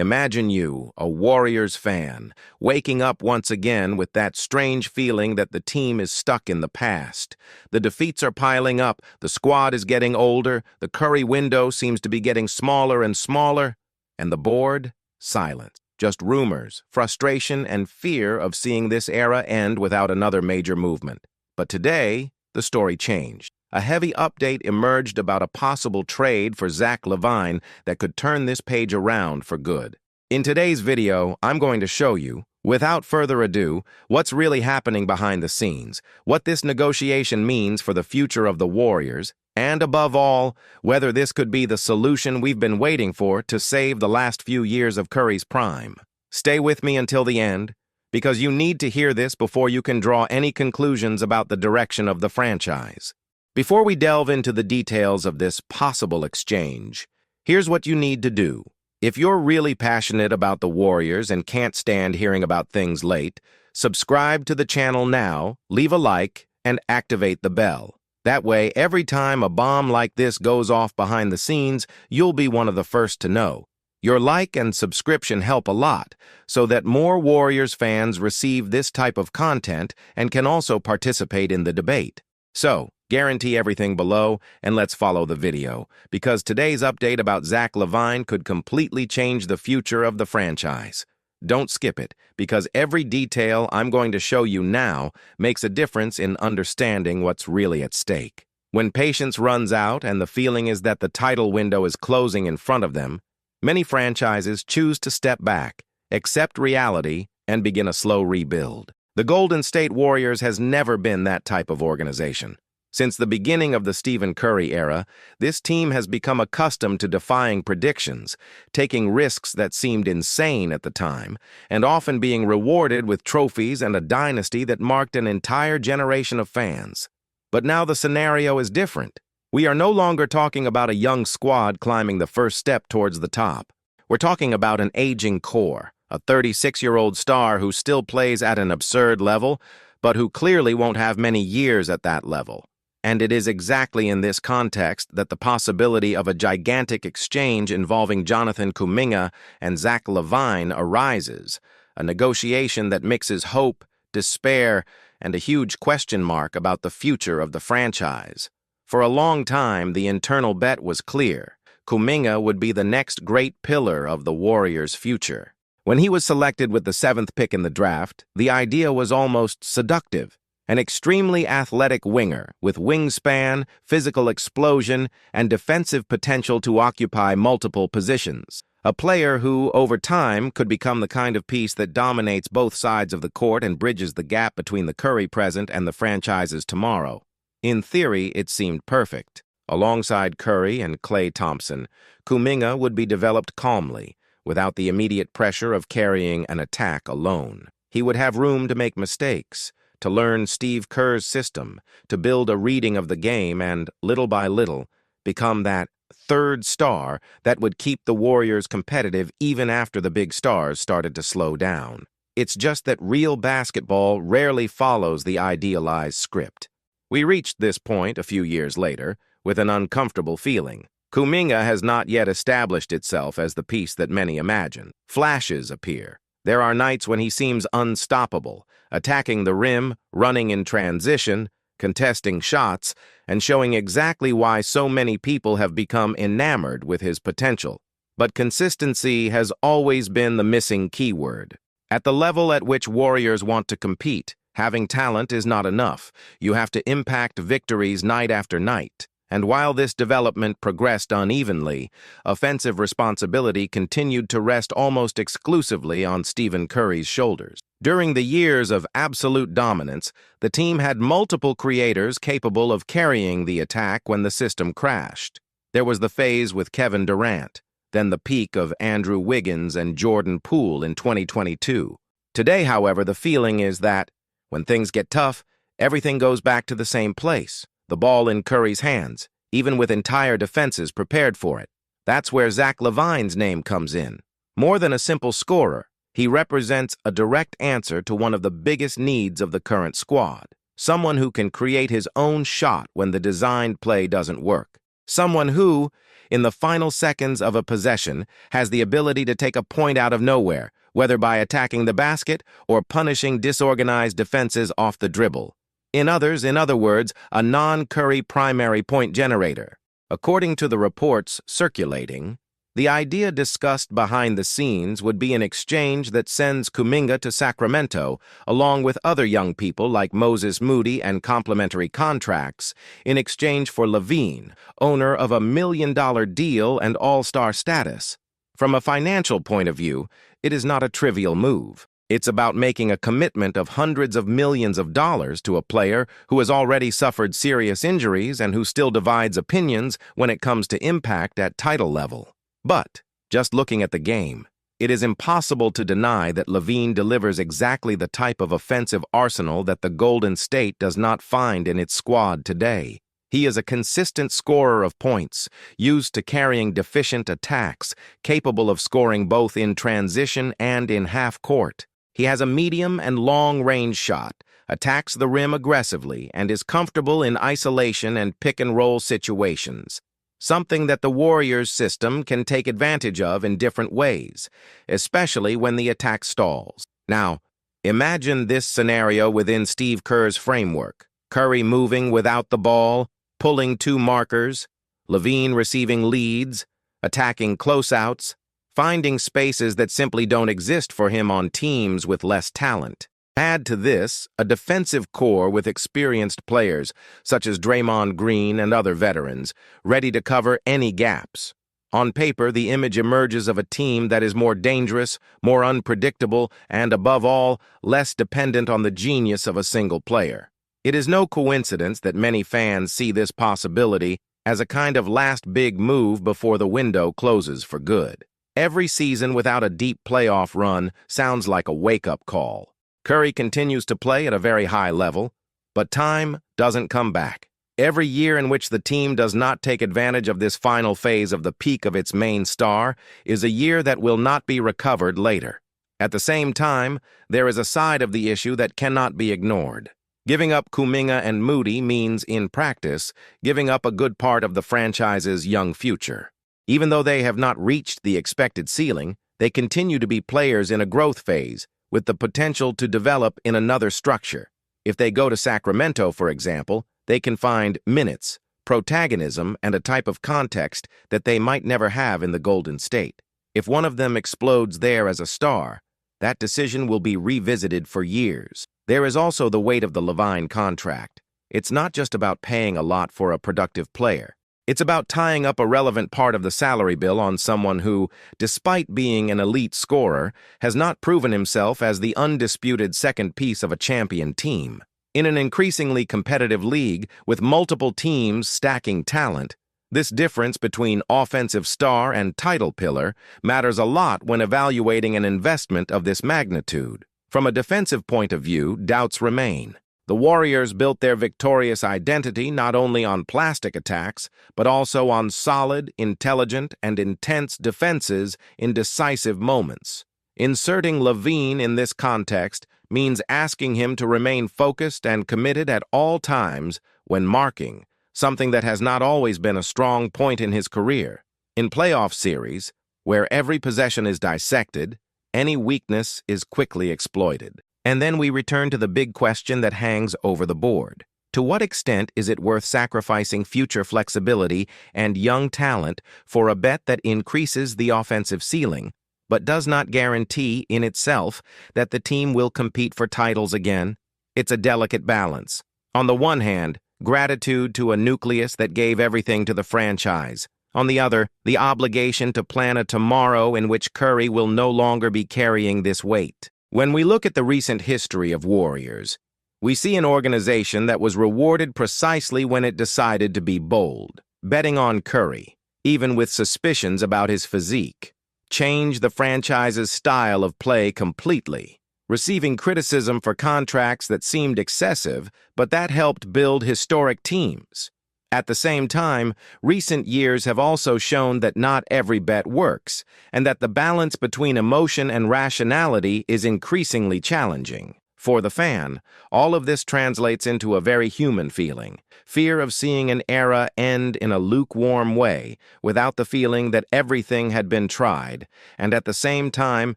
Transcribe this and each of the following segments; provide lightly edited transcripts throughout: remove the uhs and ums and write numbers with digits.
Imagine you, a Warriors fan, waking up once again with that strange feeling that the team is stuck in the past. The defeats are piling up, the squad is getting older, the Curry window seems to be getting smaller and smaller, and the board, silence. Just rumors, frustration, and fear of seeing this era end without another major movement. But today, the story changed. A heavy update emerged about a possible trade for Zach Lavine that could turn this page around for good. In today's video, I'm going to show you, without further ado, what's really happening behind the scenes, what this negotiation means for the future of the Warriors, and above all, whether this could be the solution we've been waiting for to save the last few years of Curry's prime. Stay with me until the end, because you need to hear this before you can draw any conclusions about the direction of the franchise. Before we delve into the details of this possible exchange, here's what you need to do. If you're really passionate about the Warriors and can't stand hearing about things late, subscribe to the channel now, leave a like, and activate the bell. That way, every time a bomb like this goes off behind the scenes, you'll be one of the first to know. Your like and subscription help a lot, so that more Warriors fans receive this type of content and can also participate in the debate. So, guarantee everything below, and let's follow the video, because today's update about Zach Lavine could completely change the future of the franchise. Don't skip it, because every detail I'm going to show you now makes a difference in understanding what's really at stake. When patience runs out and the feeling is that the title window is closing in front of them, many franchises choose to step back, accept reality, and begin a slow rebuild. The Golden State Warriors has never been that type of organization. Since the beginning of the Stephen Curry era, this team has become accustomed to defying predictions, taking risks that seemed insane at the time, and often being rewarded with trophies and a dynasty that marked an entire generation of fans. But now the scenario is different. We are no longer talking about a young squad climbing the first step towards the top. We're talking about an aging core, a 36-year-old star who still plays at an absurd level, but who clearly won't have many years at that level. And it is exactly in this context that the possibility of a gigantic exchange involving Jonathan Kuminga and Zach Lavine arises, a negotiation that mixes hope, despair, and a huge question mark about the future of the franchise. For a long time, the internal bet was clear. Kuminga would be the next great pillar of the Warriors' future. When he was selected with the 7th pick in the draft, the idea was almost seductive. An extremely athletic winger with wingspan, physical explosion, and defensive potential to occupy multiple positions. A player who, over time, could become the kind of piece that dominates both sides of the court and bridges the gap between the Curry present and the franchise's tomorrow. In theory, it seemed perfect. Alongside Curry and Klay Thompson, Kuminga would be developed calmly, without the immediate pressure of carrying an attack alone. He would have room to make mistakes, to learn Steve Kerr's system, to build a reading of the game and, little by little, become that third star that would keep the Warriors competitive even after the big stars started to slow down. It's just that real basketball rarely follows the idealized script. We reached this point a few years later with an uncomfortable feeling. Kuminga has not yet established itself as the piece that many imagine. Flashes appear. There are nights when he seems unstoppable, attacking the rim, running in transition, contesting shots, and showing exactly why so many people have become enamored with his potential. But consistency has always been the missing keyword. At the level at which Warriors want to compete, having talent is not enough. You have to impact victories night after night. And while this development progressed unevenly, offensive responsibility continued to rest almost exclusively on Stephen Curry's shoulders. During the years of absolute dominance, the team had multiple creators capable of carrying the attack when the system crashed. There was the phase with Kevin Durant, then the peak of Andrew Wiggins and Jordan Poole in 2022. Today, however, the feeling is that, when things get tough, everything goes back to the same place. The ball in Curry's hands, even with entire defenses prepared for it. That's where Zach Lavine's name comes in. More than a simple scorer, he represents a direct answer to one of the biggest needs of the current squad. Someone who can create his own shot when the designed play doesn't work. Someone who, in the final seconds of a possession, has the ability to take a point out of nowhere, whether by attacking the basket or punishing disorganized defenses off the dribble. In other words, a non-Curry primary point generator. According to the reports circulating, the idea discussed behind the scenes would be an exchange that sends Kuminga to Sacramento, along with other young people like Moses Moody and complimentary contracts, in exchange for Lavine, owner of $1 million deal and all-star status. From a financial point of view, it is not a trivial move. It's about making a commitment of hundreds of millions of dollars to a player who has already suffered serious injuries and who still divides opinions when it comes to impact at title level. But, just looking at the game, it is impossible to deny that Lavine delivers exactly the type of offensive arsenal that the Golden State does not find in its squad today. He is a consistent scorer of points, used to carrying deficient attacks, capable of scoring both in transition and in half-court. He has a medium and long-range shot, attacks the rim aggressively, and is comfortable in isolation and pick-and-roll situations. Something that the Warriors' system can take advantage of in different ways, especially when the attack stalls. Now, imagine this scenario within Steve Kerr's framework. Curry moving without the ball, pulling two markers, Lavine receiving leads, attacking closeouts, finding spaces that simply don't exist for him on teams with less talent. Add to this a defensive core with experienced players, such as Draymond Green and other veterans, ready to cover any gaps. On paper, the image emerges of a team that is more dangerous, more unpredictable, and, above all, less dependent on the genius of a single player. It is no coincidence that many fans see this possibility as a kind of last big move before the window closes for good. Every season without a deep playoff run sounds like a wake-up call. Curry continues to play at a very high level, but time doesn't come back. Every year in which the team does not take advantage of this final phase of the peak of its main star is a year that will not be recovered later. At the same time, there is a side of the issue that cannot be ignored. Giving up Kuminga and Moody means, in practice, giving up a good part of the franchise's young future. Even though they have not reached the expected ceiling, they continue to be players in a growth phase, with the potential to develop in another structure. If they go to Sacramento, for example, they can find minutes, protagonism, and a type of context that they might never have in the Golden State. If one of them explodes there as a star, that decision will be revisited for years. There is also the weight of the Lavine contract. It's not just about paying a lot for a productive player. It's about tying up a relevant part of the salary bill on someone who, despite being an elite scorer, has not proven himself as the undisputed second piece of a champion team. In an increasingly competitive league with multiple teams stacking talent, this difference between offensive star and title pillar matters a lot when evaluating an investment of this magnitude. From a defensive point of view, doubts remain. The Warriors built their victorious identity not only on plastic attacks, but also on solid, intelligent, and intense defenses in decisive moments. Inserting Lavine in this context means asking him to remain focused and committed at all times when marking, something that has not always been a strong point in his career. In playoff series, where every possession is dissected, any weakness is quickly exploited. And then we return to the big question that hangs over the board. To what extent is it worth sacrificing future flexibility and young talent for a bet that increases the offensive ceiling, but does not guarantee in itself that the team will compete for titles again? It's a delicate balance. On the one hand, gratitude to a nucleus that gave everything to the franchise. On the other, the obligation to plan a tomorrow in which Curry will no longer be carrying this weight. When we look at the recent history of Warriors, we see an organization that was rewarded precisely when it decided to be bold. Betting on Curry, even with suspicions about his physique, changed the franchise's style of play completely, receiving criticism for contracts that seemed excessive, but that helped build historic teams. At the same time, recent years have also shown that not every bet works, and that the balance between emotion and rationality is increasingly challenging. For the fan, all of this translates into a very human feeling, fear of seeing an era end in a lukewarm way, without the feeling that everything had been tried, and at the same time,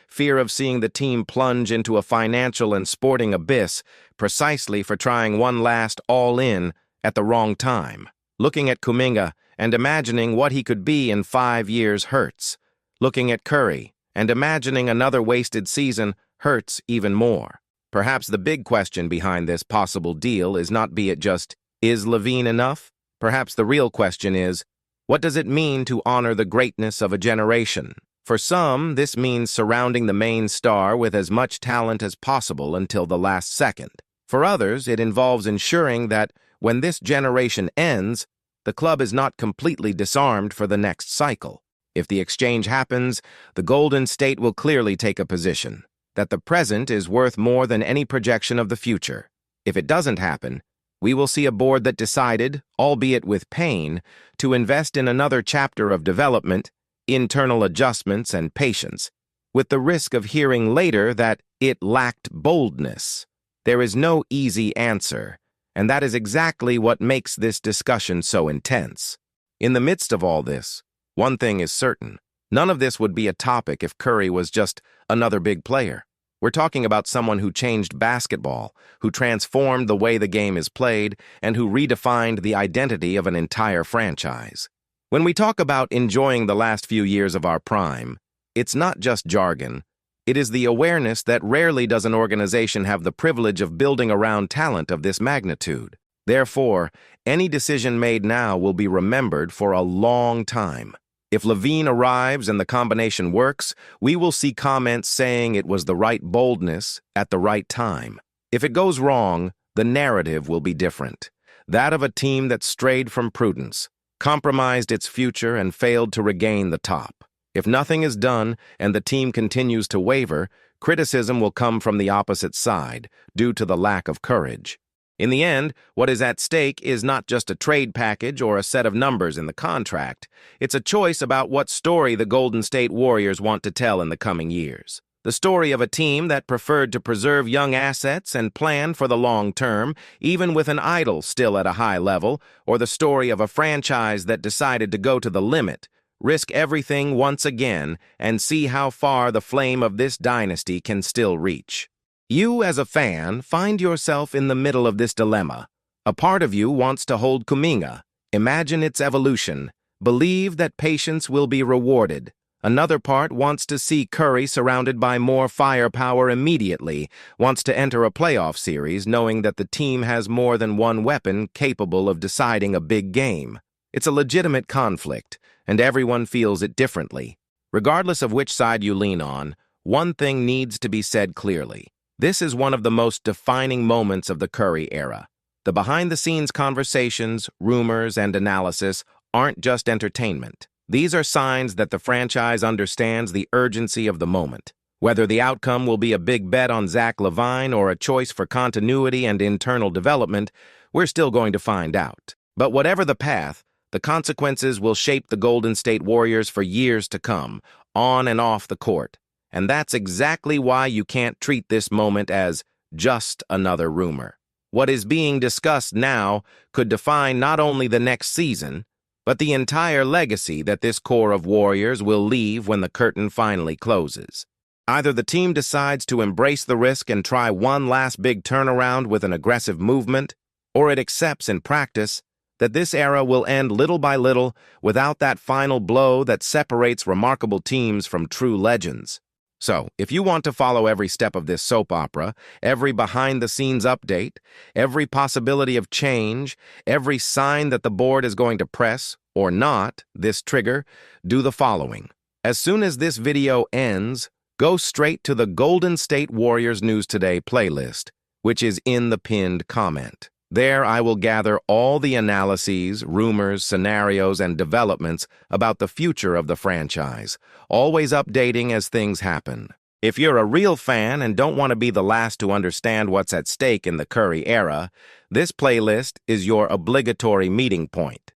fear of seeing the team plunge into a financial and sporting abyss precisely for trying one last all-in at the wrong time. Looking at Kuminga and imagining what he could be in 5 years hurts. Looking at Curry and imagining another wasted season hurts even more. Perhaps the big question behind this possible deal is not be it just, is Lavine enough? Perhaps the real question is, what does it mean to honor the greatness of a generation? For some, this means surrounding the main star with as much talent as possible until the last second. For others, it involves ensuring that when this generation ends, the club is not completely disarmed for the next cycle. If the exchange happens, the Golden State will clearly take a position that the present is worth more than any projection of the future. If it doesn't happen, we will see a board that decided, albeit with pain, to invest in another chapter of development, internal adjustments, and patience, with the risk of hearing later that it lacked boldness. There is no easy answer, and that is exactly what makes this discussion so intense. In the midst of all this, one thing is certain. None of this would be a topic if Curry was just another big player. We're talking about someone who changed basketball, who transformed the way the game is played, and who redefined the identity of an entire franchise. When we talk about enjoying the last few years of our prime, it's not just jargon. It is the awareness that rarely does an organization have the privilege of building around talent of this magnitude. Therefore, any decision made now will be remembered for a long time. If Lavine arrives and the combination works, we will see comments saying it was the right boldness at the right time. If it goes wrong, the narrative will be different. That of a team that strayed from prudence, compromised its future, and failed to regain the top. If nothing is done and the team continues to waver, criticism will come from the opposite side due to the lack of courage. In the end, what is at stake is not just a trade package or a set of numbers in the contract. It's a choice about what story the Golden State Warriors want to tell in the coming years. The story of a team that preferred to preserve young assets and plan for the long term, even with an idol still at a high level, or the story of a franchise that decided to go to the limit, risk everything once again, and see how far the flame of this dynasty can still reach. You, as a fan, find yourself in the middle of this dilemma. A part of you wants to hold Kuminga, imagine its evolution, believe that patience will be rewarded. Another part wants to see Curry surrounded by more firepower immediately, wants to enter a playoff series knowing that the team has more than one weapon capable of deciding a big game. It's a legitimate conflict, and everyone feels it differently. Regardless of which side you lean on, one thing needs to be said clearly. This is one of the most defining moments of the Curry era. The behind-the-scenes conversations, rumors, and analysis aren't just entertainment. These are signs that the franchise understands the urgency of the moment. Whether the outcome will be a big bet on Zach Lavine or a choice for continuity and internal development, we're still going to find out. But whatever the path, the consequences will shape the Golden State Warriors for years to come, on and off the court. And that's exactly why you can't treat this moment as just another rumor. What is being discussed now could define not only the next season, but the entire legacy that this core of Warriors will leave when the curtain finally closes. Either the team decides to embrace the risk and try one last big turnaround with an aggressive movement, or it accepts in practice that this era will end little by little without that final blow that separates remarkable teams from true legends. So, if you want to follow every step of this soap opera, every behind-the-scenes update, every possibility of change, every sign that the board is going to press, or not, this trigger, do the following. As soon as this video ends, go straight to the Golden State Warriors News Today playlist, which is in the pinned comment. There I will gather all the analyses, rumors, scenarios, and developments about the future of the franchise, always updating as things happen. If you're a real fan and don't want to be the last to understand what's at stake in the Curry era, this playlist is your obligatory meeting point.